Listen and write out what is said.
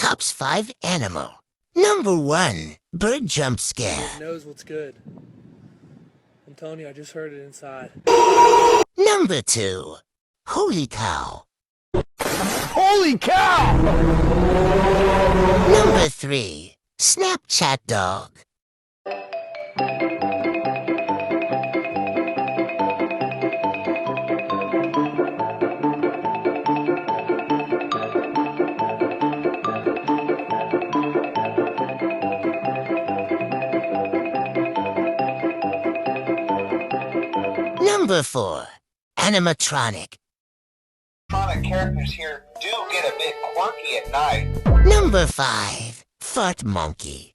Top's 5 animal. Number 1, bird jump scare. He knows what's good. I'm telling you, I just heard it inside. Number 2, holy cow. Holy cow! Number 3, Snapchat dog. Number 4, animatronic. Animatronic characters here do get a bit quirky at night. Number 5, fart monkey.